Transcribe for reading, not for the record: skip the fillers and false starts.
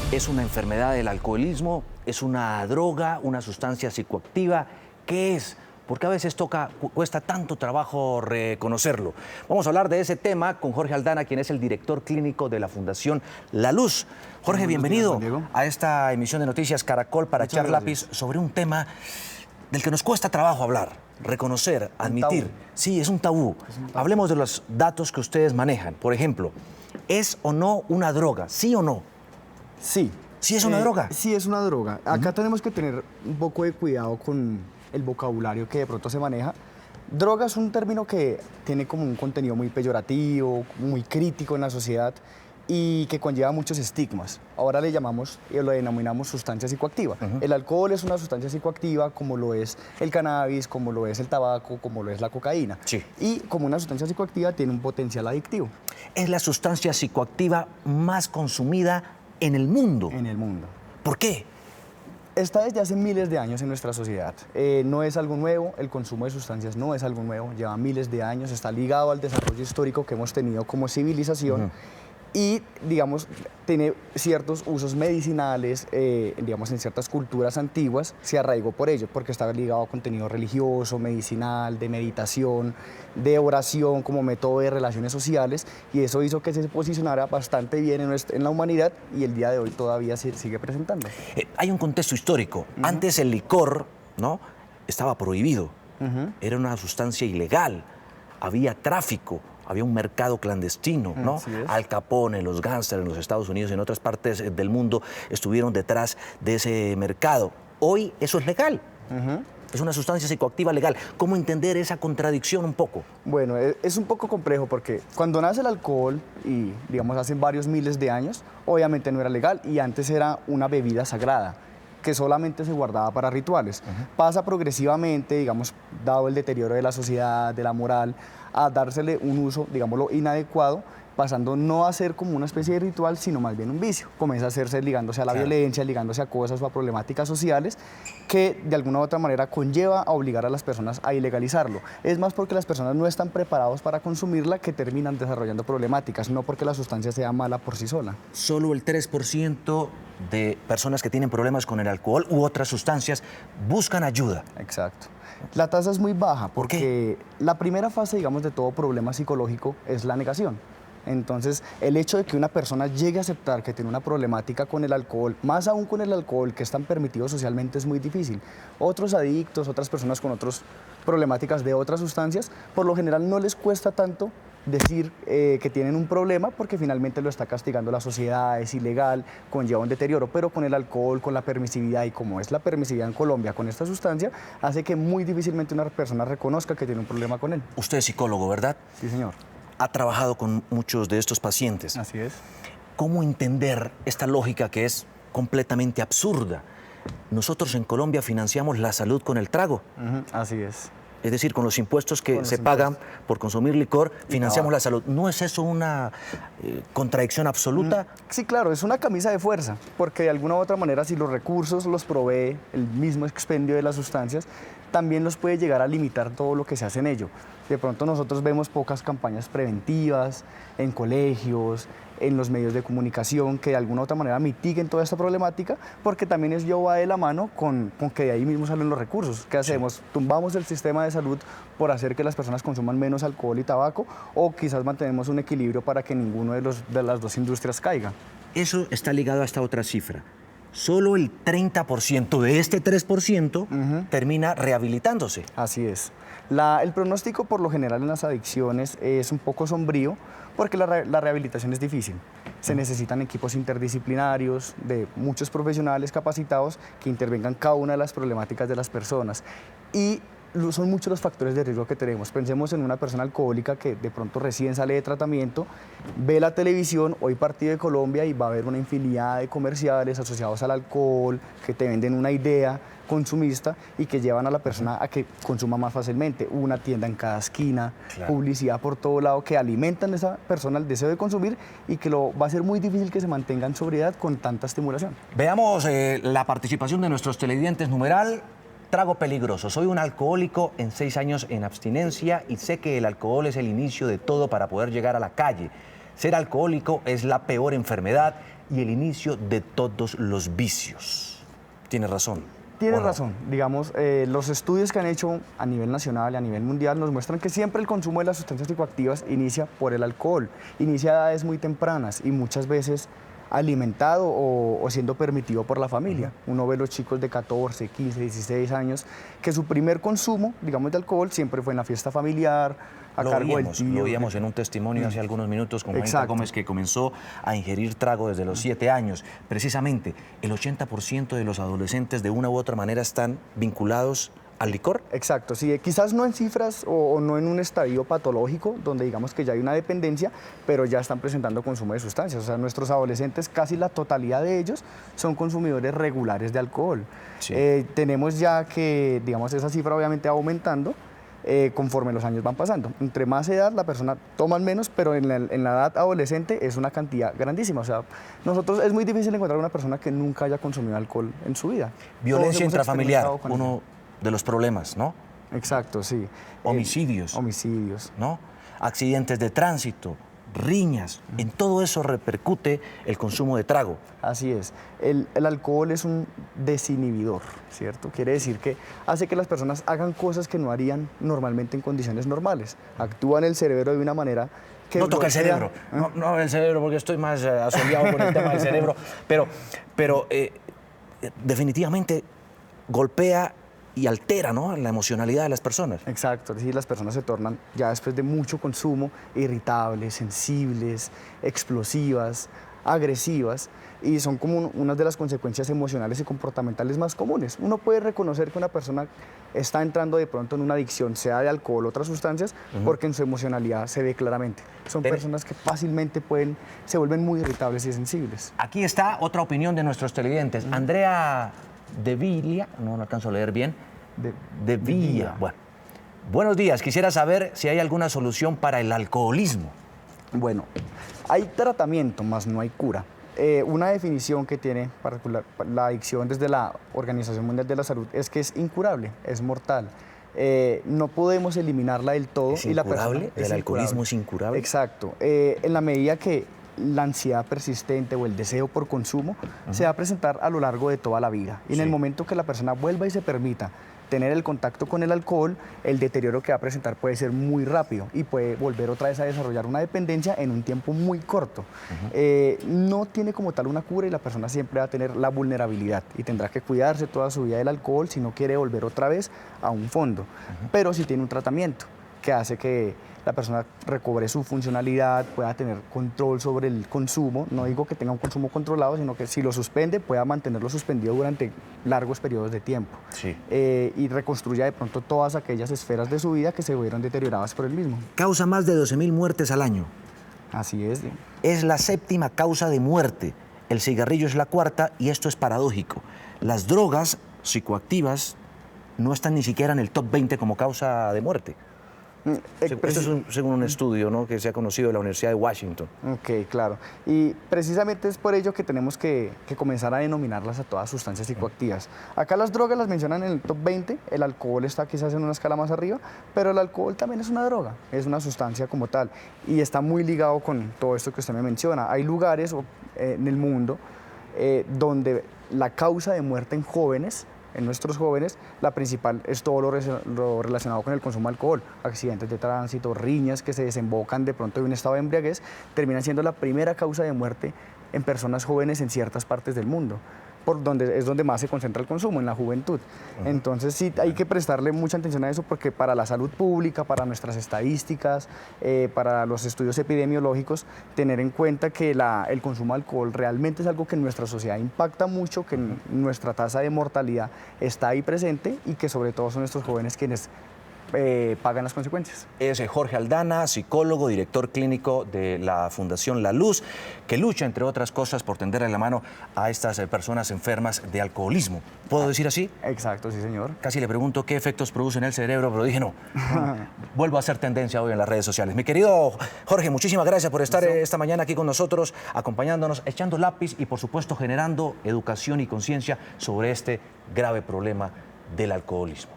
¿Es una enfermedad el alcoholismo? ¿Es una droga, una sustancia psicoactiva? ¿Qué es? Porque a veces cuesta tanto trabajo reconocerlo. Vamos a hablar de ese tema con Jorge Aldana, quien es el director clínico de la Fundación La Luz. Jorge, bienvenido a esta emisión de Noticias Caracol para echar lápiz sobre un tema del que nos cuesta trabajo hablar, reconocer, admitir. Sí, es un tabú. Hablemos de los datos que ustedes manejan. Por ejemplo, ¿es o no una droga? ¿Sí o no? Sí. ¿Sí es una droga? Sí es una droga. Acá tenemos que tener un poco de cuidado con el vocabulario que de pronto se maneja. Droga es un término que tiene como un contenido muy peyorativo, muy crítico en la sociedad y que conlleva muchos estigmas. Ahora le llamamos y lo denominamos sustancia psicoactiva. El alcohol es una sustancia psicoactiva como lo es el cannabis, como lo es el tabaco, como lo es la cocaína. Sí. Y como una sustancia psicoactiva tiene un potencial adictivo. Es la sustancia psicoactiva más consumida en el mundo. En el mundo. ¿Por qué? Está desde hace miles de años en nuestra sociedad. No es algo nuevo, el consumo de sustancias no es algo nuevo, lleva miles de años, está ligado al desarrollo histórico que hemos tenido como civilización. Y, digamos, tiene ciertos usos medicinales, digamos, en ciertas culturas antiguas, se arraigó por ello, porque estaba ligado a contenido religioso, medicinal, de meditación, de oración como método de relaciones sociales, y eso hizo que se posicionara bastante bien en la humanidad y el día de hoy todavía se sigue presentando. Hay un contexto histórico. Antes el licor, ¿no?, estaba prohibido, era una sustancia ilegal, había tráfico. Había un mercado clandestino, ¿no? Al Capone, los gángsters en los Estados Unidos y en otras partes del mundo estuvieron detrás de ese mercado. Hoy eso es legal. Es una sustancia psicoactiva legal. ¿Cómo entender esa contradicción un poco? Bueno, es un poco complejo porque cuando nace el alcohol, y digamos hace varios miles de años, obviamente no era legal y antes era una bebida sagrada que solamente se guardaba para rituales. Pasa progresivamente, digamos, dado el deterioro de la sociedad, de la moral, a dársele un uso, digámoslo, inadecuado, pasando no a ser como una especie de ritual, sino más bien un vicio. Comienza a hacerse ligándose a la violencia, ligándose a cosas o a problemáticas sociales que de alguna u otra manera conlleva a obligar a las personas a ilegalizarlo. Es más porque las personas no están preparados para consumirla que terminan desarrollando problemáticas, no porque la sustancia sea mala por sí sola. Solo el 3% de personas que tienen problemas con el alcohol u otras sustancias buscan ayuda. Exacto. La tasa es muy baja porque ¿Por qué? la primera fase, digamos, de todo problema psicológico es la negación. Entonces, el hecho de que una persona llegue a aceptar que tiene una problemática con el alcohol, más aún con el alcohol, que es tan permitido socialmente, es muy difícil. Otros adictos, otras personas con otras problemáticas de otras sustancias, por lo general no les cuesta tanto decir que tienen un problema porque finalmente lo está castigando la sociedad, es ilegal, conlleva un deterioro, pero con el alcohol, con la permisividad y como es la permisividad en Colombia con esta sustancia, hace que muy difícilmente una persona reconozca que tiene un problema con él. Usted es psicólogo, ¿verdad? Sí, señor. Ha trabajado con muchos de estos pacientes. Así es. ¿Cómo entender esta lógica que es completamente absurda? Nosotros en Colombia financiamos la salud con el trago. Así es. Es decir, con los impuestos que se pagan por consumir licor, financiamos la salud. ¿No es eso una contradicción absoluta? Sí, claro, es una camisa de fuerza, porque de alguna u otra manera si los recursos los provee el mismo expendio de las sustancias, también los puede llegar a limitar todo lo que se hace en ello. De pronto nosotros vemos pocas campañas preventivas en colegios, en los medios de comunicación que de alguna u otra manera mitiguen toda esta problemática, porque también ello va de la mano con que de ahí mismo salen los recursos. ¿Qué hacemos? Tumbamos el sistema de salud por hacer que las personas consuman menos alcohol y tabaco, o quizás mantenemos un equilibrio para que ninguno de las dos industrias caiga. Eso está ligado a esta otra cifra. Solo el 30% de este 3% termina rehabilitándose. Así es. El pronóstico por lo general en las adicciones es un poco sombrío porque la rehabilitación es difícil. Se necesitan equipos interdisciplinarios de muchos profesionales capacitados que intervengan cada una de las problemáticas de las personas. Y son muchos los factores de riesgo que tenemos. Pensemos en una persona alcohólica que de pronto recién sale de tratamiento, ve la televisión, hoy Partido de Colombia, y va a haber una infinidad de comerciales asociados al alcohol que te venden una idea consumista y que llevan a la persona a que consuma más fácilmente. Una tienda en cada esquina, publicidad por todo lado que alimentan a esa persona el deseo de consumir y que va a ser muy difícil que se mantenga en sobriedad con tanta estimulación. Veamos la participación de nuestros televidentes. Numeral: trago peligroso. Soy un alcohólico en 6 años en abstinencia y sé que el alcohol es el inicio de todo para poder llegar a la calle. ser alcohólico es la peor enfermedad y el inicio de todos los vicios. Tienes razón. Tienes razón. Digamos, los estudios que han hecho a nivel nacional y a nivel mundial nos muestran que siempre el consumo de las sustancias psicoactivas inicia por el alcohol, inicia a edades muy tempranas y muchas veces alimentado o siendo permitido por la familia. Uno ve los chicos de 14, 15, 16 años que su primer consumo, digamos, de alcohol siempre fue en la fiesta familiar, a cargo del tío. Lo oíamos en un testimonio hace algunos minutos con Juanita Gómez, que comenzó a ingerir trago desde los 7 años. Precisamente, el 80% de los adolescentes de una u otra manera están vinculados al licor. Exacto, sí, quizás no en cifras o no en un estadio patológico donde digamos que ya hay una dependencia, pero ya están presentando consumo de sustancias. O sea, nuestros adolescentes, casi la totalidad de ellos son consumidores regulares de alcohol. Sí. Tenemos ya que, digamos, esa cifra obviamente va aumentando conforme los años van pasando. Entre más edad la persona toma menos, pero en la edad adolescente es una cantidad grandísima. O sea, nosotros es muy difícil encontrar una persona que nunca haya consumido alcohol en su vida. Violencia intrafamiliar, uno de los problemas, ¿no? Exacto, sí. Homicidios. Homicidios. ¿No? Accidentes de tránsito, riñas, en todo eso repercute el consumo de trago. Así es. El alcohol es un desinhibidor, ¿cierto? Quiere decir que hace que las personas hagan cosas que no harían normalmente en condiciones normales. Actúa en el cerebro de una manera que... No toca el cerebro, no el cerebro, porque estoy más asociado con el tema del cerebro, pero definitivamente golpea y altera, ¿no?, la emocionalidad de las personas. Exacto, es decir, las personas se tornan ya después de mucho consumo irritables, sensibles, explosivas, agresivas, y son como una de las consecuencias emocionales y comportamentales más comunes. Uno puede reconocer que una persona está entrando de pronto en una adicción, sea de alcohol o otras sustancias, porque en su emocionalidad se ve claramente. Son personas que fácilmente se vuelven muy irritables y sensibles. Aquí está otra opinión de nuestros televidentes. Andrea de Villa, no alcanzo a leer bien. De Villa. Bueno, buenos días. Quisiera saber si hay alguna solución para el alcoholismo. Bueno, hay tratamiento, más no hay cura. Una definición que tiene particular la adicción desde la Organización Mundial de la Salud es que es incurable, es mortal. No podemos eliminarla del todo. ¿Es incurable? ¿El alcoholismo es incurable? Exacto. En la medida que la ansiedad persistente o el deseo por consumo se va a presentar a lo largo de toda la vida. Y en el momento que la persona vuelva y se permita tener el contacto con el alcohol, el deterioro que va a presentar puede ser muy rápido y puede volver otra vez a desarrollar una dependencia en un tiempo muy corto. No tiene como tal una cura y la persona siempre va a tener la vulnerabilidad y tendrá que cuidarse toda su vida del alcohol si no quiere volver otra vez a un fondo. Pero sí tiene un tratamiento que hace que la persona recobre su funcionalidad, pueda tener control sobre el consumo. No digo que tenga un consumo controlado, sino que si lo suspende, pueda mantenerlo suspendido durante largos periodos de tiempo. Sí. Y reconstruya de pronto todas aquellas esferas de su vida que se vieron deterioradas por el mismo. Causa más de 12.000 muertes al año. Así es. Es la 7ª causa de muerte. El cigarrillo es la 4ª y esto es paradójico. Las drogas psicoactivas no están ni siquiera en el top 20 como causa de muerte. Esto es según un estudio, ¿no?, que se ha conocido de la Universidad de Washington. Ok, claro. Y precisamente es por ello que tenemos que comenzar a denominarlas a todas sustancias psicoactivas. Acá las drogas las mencionan en el top 20, el alcohol está quizás en una escala más arriba, pero el alcohol también es una droga, es una sustancia como tal. Y está muy ligado con todo esto que usted me menciona. Hay lugares en el mundo donde la causa de muerte en jóvenes, en nuestros jóvenes, la principal es todo lo relacionado con el consumo de alcohol. Accidentes de tránsito, riñas que se desembocan de pronto de un estado de embriaguez, terminan siendo la primera causa de muerte en personas jóvenes en ciertas partes del mundo, es donde más se concentra el consumo, en la juventud. Entonces sí hay que prestarle mucha atención a eso porque para la salud pública, para nuestras estadísticas, para los estudios epidemiológicos, tener en cuenta que el consumo de alcohol realmente es algo que en nuestra sociedad impacta mucho, que nuestra tasa de mortalidad está ahí presente y que sobre todo son estos jóvenes quienes pagan las consecuencias. Es Jorge Aldana, psicólogo, director clínico de la Fundación La Luz, que lucha, entre otras cosas, por tenderle la mano a estas personas enfermas de alcoholismo. ¿Puedo decir así? Exacto, sí, señor. Casi le pregunto qué efectos produce en el cerebro, pero dije no. Vuelvo a hacer tendencia hoy en las redes sociales. Mi querido Jorge, muchísimas gracias por estar esta mañana aquí con nosotros, acompañándonos, echando lápiz y, por supuesto, generando educación y conciencia sobre este grave problema del alcoholismo.